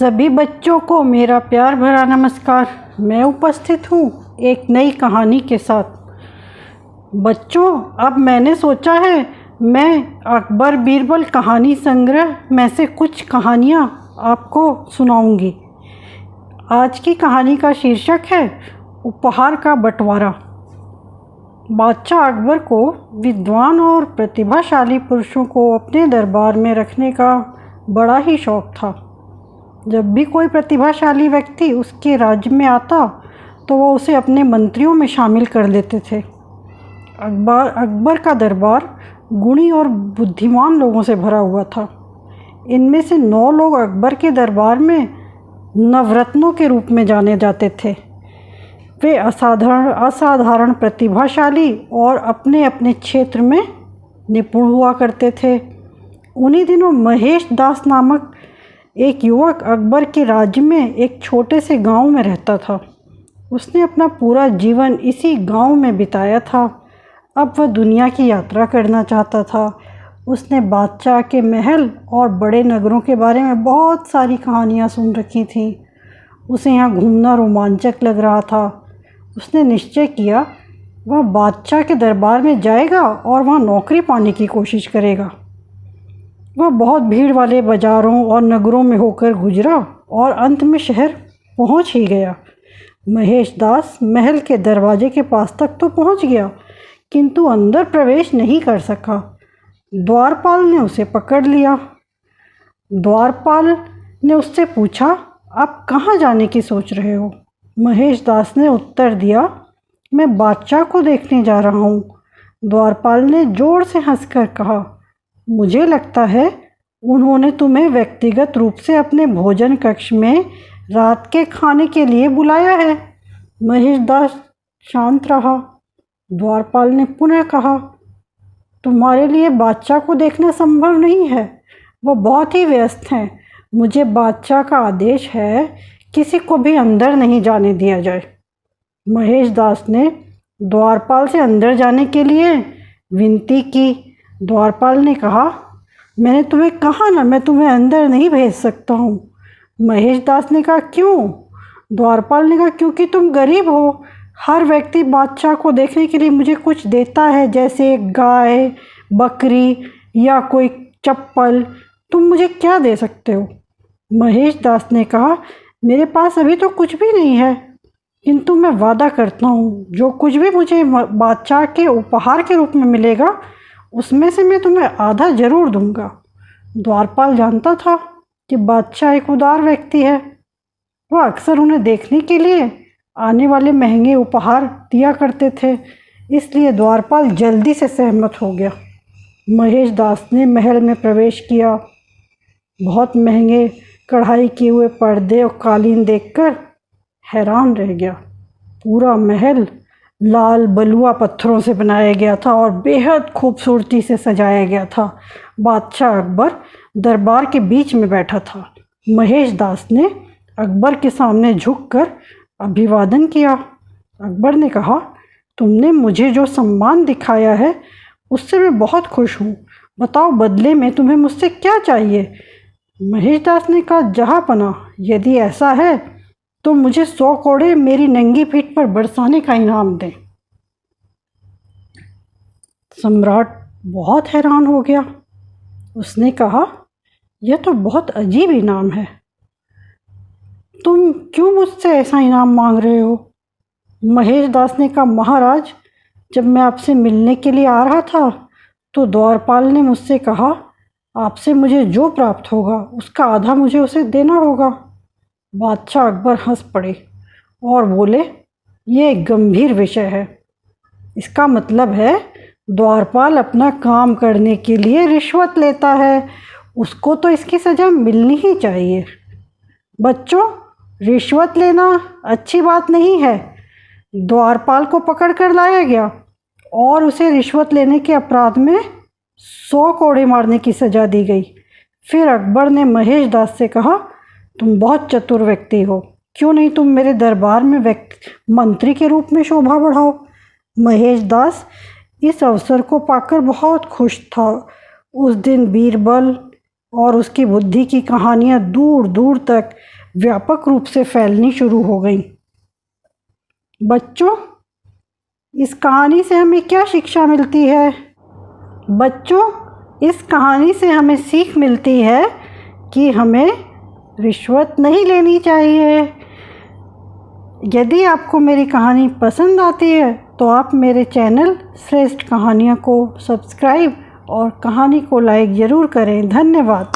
सभी बच्चों को मेरा प्यार भरा नमस्कार। मैं उपस्थित हूँ एक नई कहानी के साथ। बच्चों, अब मैंने सोचा है मैं अकबर बीरबल कहानी संग्रह में से कुछ कहानियाँ आपको सुनाऊंगी। आज की कहानी का शीर्षक है उपहार का बंटवारा। बादशाह अकबर को विद्वान और प्रतिभाशाली पुरुषों को अपने दरबार में रखने का बड़ा ही शौक था। जब भी कोई प्रतिभाशाली व्यक्ति उसके राज्य में आता तो वह उसे अपने मंत्रियों में शामिल कर लेते थे। अकबर का दरबार गुणी और बुद्धिमान लोगों से भरा हुआ था। इनमें से 9 लोग अकबर के दरबार में नवरत्नों के रूप में जाने जाते थे। वे असाधारण प्रतिभाशाली और अपने अपने क्षेत्र में निपुण हुआ करते थे। उन्हीं दिनों महेश दास नामक एक युवक अकबर के राज्य में एक छोटे से गांव में रहता था। उसने अपना पूरा जीवन इसी गांव में बिताया था। अब वह दुनिया की यात्रा करना चाहता था। उसने बादशाह के महल और बड़े नगरों के बारे में बहुत सारी कहानियां सुन रखी थीं। उसे यहाँ घूमना रोमांचक लग रहा था। उसने निश्चय किया वह बादशाह के दरबार में जाएगा और वहाँ नौकरी पाने की कोशिश करेगा। वह बहुत भीड़ वाले बाज़ारों और नगरों में होकर गुजरा और अंत में शहर पहुंच ही गया। महेश दास महल के दरवाजे के पास तक तो पहुंच गया, किंतु अंदर प्रवेश नहीं कर सका। द्वारपाल ने उसे पकड़ लिया। द्वारपाल ने उससे पूछा, आप कहाँ जाने की सोच रहे हो? महेश दास ने उत्तर दिया, मैं बादशाह को देखने जा रहा हूँ। द्वारपाल ने जोर से हंसकर कहा, मुझे लगता है उन्होंने तुम्हें व्यक्तिगत रूप से अपने भोजन कक्ष में रात के खाने के लिए बुलाया है। महेश दास शांत रहा। द्वारपाल ने पुनः कहा, तुम्हारे लिए बादशाह को देखना संभव नहीं है, वह बहुत ही व्यस्त हैं। मुझे बादशाह का आदेश है किसी को भी अंदर नहीं जाने दिया जाए। महेश दास ने द्वारपाल से अंदर जाने के लिए विनती की। द्वारपाल ने कहा, मैंने तुम्हें कहा ना, मैं तुम्हें अंदर नहीं भेज सकता हूँ। महेश दास ने कहा, क्यों? द्वारपाल ने कहा, क्योंकि तुम गरीब हो। हर व्यक्ति बादशाह को देखने के लिए मुझे कुछ देता है, जैसे गाय, बकरी या कोई चप्पल। तुम मुझे क्या दे सकते हो? महेश दास ने कहा, मेरे पास अभी तो कुछ भी नहीं है, किंतु मैं वादा करता हूँ जो कुछ भी मुझे बादशाह के उपहार के रूप में मिलेगा उसमें से मैं तुम्हें आधा जरूर दूंगा। द्वारपाल जानता था कि बादशाह एक उदार व्यक्ति है। वह अक्सर उन्हें देखने के लिए आने वाले महंगे उपहार दिया करते थे, इसलिए द्वारपाल जल्दी से सहमत हो गया। महेश दास ने महल में प्रवेश किया। बहुत महंगे कढ़ाई किए हुए पर्दे और कालीन देखकर हैरान रह गया। पूरा महल लाल बलुआ पत्थरों से बनाया गया था और बेहद खूबसूरती से सजाया गया था। बादशाह अकबर दरबार के बीच में बैठा था। महेश दास ने अकबर के सामने झुककर अभिवादन किया। अकबर ने कहा, तुमने मुझे जो सम्मान दिखाया है उससे मैं बहुत खुश हूँ। बताओ, बदले में तुम्हें मुझसे क्या चाहिए? महेश दास ने कहा, जहाँपना, यदि ऐसा है तो मुझे 100 कोड़े मेरी नंगी पीठ पर बरसाने का इनाम दें। सम्राट बहुत हैरान हो गया। उसने कहा, यह तो बहुत अजीब इनाम है। तुम क्यों मुझसे ऐसा इनाम मांग रहे हो? महेश दास ने कहा, महाराज, जब मैं आपसे मिलने के लिए आ रहा था तो द्वारपाल ने मुझसे कहा, आपसे मुझे जो प्राप्त होगा उसका आधा मुझे उसे देना होगा। बादशाह अकबर हंस पड़े और बोले, ये एक गंभीर विषय है। इसका मतलब है द्वारपाल अपना काम करने के लिए रिश्वत लेता है। उसको तो इसकी सज़ा मिलनी ही चाहिए। बच्चों, रिश्वत लेना अच्छी बात नहीं है। द्वारपाल को पकड़ कर लाया गया और उसे रिश्वत लेने के अपराध में 100 कोड़े मारने की सज़ा दी गई। फिर अकबर ने महेश दास से कहा, तुम बहुत चतुर व्यक्ति हो, क्यों नहीं तुम मेरे दरबार में मंत्री के रूप में शोभा बढ़ाओ? महेश दास इस अवसर को पाकर बहुत खुश था। उस दिन बीरबल, और उसकी बुद्धि की कहानियाँ दूर दूर तक व्यापक रूप से फैलनी शुरू हो गईं। बच्चों, इस कहानी से हमें क्या शिक्षा मिलती है? बच्चों, इस कहानी से हमें सीख मिलती है कि हमें रिश्वत नहीं लेनी चाहिए। यदि आपको मेरी कहानी पसंद आती है तो आप मेरे चैनल श्रेष्ठ कहानियाँ को सब्सक्राइब और कहानी को लाइक ज़रूर करें। धन्यवाद।